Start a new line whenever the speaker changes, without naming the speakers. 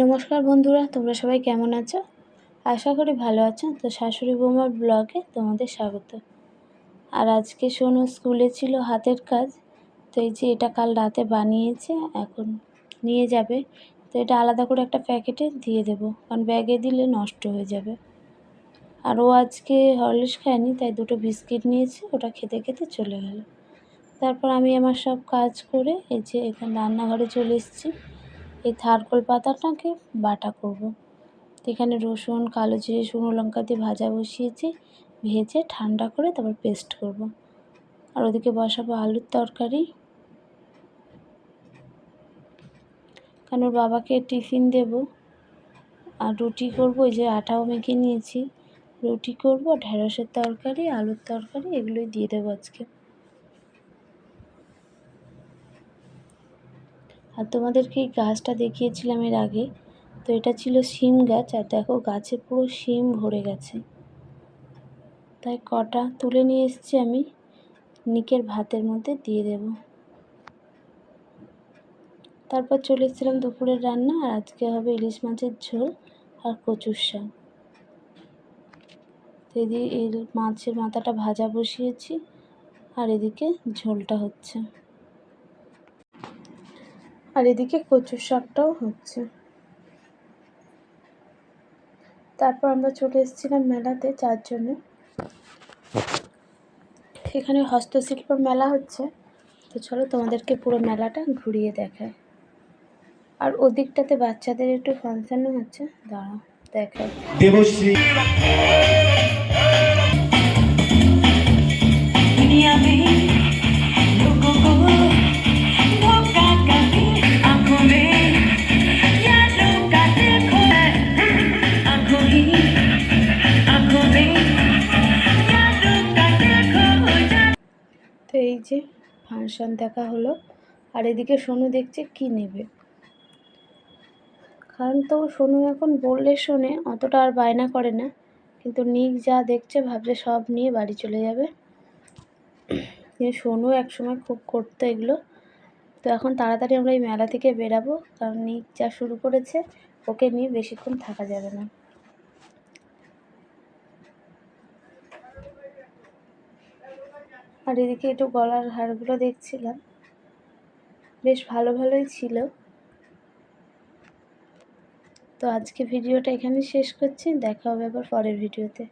নমস্কার বন্ধুরা, তোমরা সবাই কেমন আছো? আশা করি ভালো আছো। তো শাশুড়ি বৌমার ব্লগে তোমাদের স্বাগত। আর আজকে শোনো, স্কুলে ছিল হাতের কাজ। তো এই যে এটা কাল রাতে বানিয়েছে, এখন নিয়ে যাবে। তো এটা আলাদা করে একটা প্যাকেটে দিয়ে দেবো, কারণ ব্যাগে দিলে নষ্ট হয়ে যাবে। আর ও আজকে হরলিক্স খায়নি, তাই দুটো বিস্কিট নিয়েছে, ওটা খেতে খেতে চলে গেল। তারপর আমি আমার সব কাজ করে এই যে এখানে রান্নাঘরে চলে এসেছি। এই থারকোল পাতাটাকে বাটা করব। এখানে রসুন, কালো জিরে, শুকনো লঙ্কা দিয়ে ভাজা বসিয়েছি। ভেজে ঠান্ডা করে তারপর পেস্ট করব। আর ওদিকে বসাবো আলুর তরকারি, কারণ ওর বাবাকে টিফিন দেব। আর রুটি করব, ওই যে আটাও মেখে নিয়েছি। রুটি করব, ঢেঁড়সের তরকারি, আলুর তরকারি, এগুলোই দিয়ে দেবো আজকে। আর তোমাদেরকে এই গাছটা দেখিয়েছিলাম এর আগে। তো এটা ছিল শিম গাছ, আর দেখো গাছে পুরো শিম ভরে গেছে। তাই কটা তুলে নিয়ে এসেছি আমি, নিকের ভাতের মধ্যে দিয়ে দেব। তারপর চলে এসেছিলাম দুপুরের রান্না। আর আজকে হবে ইলিশ মাছের ঝোল আর কচুর শাক। এদিকে এই মাছের মাথাটা ভাজা বসিয়েছি, আর এদিকে ঝোলটা হচ্ছে, আর এদিকে কচুর শাকটাও হচ্ছে। তারপর আমরা চলে এসেছিলাম মেলাতে চারজনে। সেখানে হস্তশিল্পর মেলা হচ্ছে। তো চলো তোমাদেরকে পুরো মেলাটা ঘুরিয়ে দেখায়। আর ওদিকটাতে বাচ্চাদের একটু ফাংশনও হচ্ছে, দাঁড়াও দেখায়। দেবশ্রী তো এই যে ফাংশন দেখা হলো। আর এদিকে সোনু দেখছে কি নেবে, কারণ তো সোনু এখন বললে শোনে, অতটা আর বায়না করে না। কিন্তু নিক যা দেখছে ভাবছে সব নিয়ে বাড়ি চলে যাবে। সোনু একসময় খুব করতো এগুলো। তো এখন তাড়াতাড়ি আমরা এই মেলা থেকে বেরাবো, কারণ নিক যা শুরু করেছে, ওকে নিয়ে বেশিক্ষণ থাকা যাবে না। আর এদিকে একটু গলার হারগুলো দেখছিলাম, বেশ ভালো ভালোই ছিল। তো আজকে ভিডিওটা এখানেই শেষ করছি, দেখা হবে আবার পরের ভিডিওতে।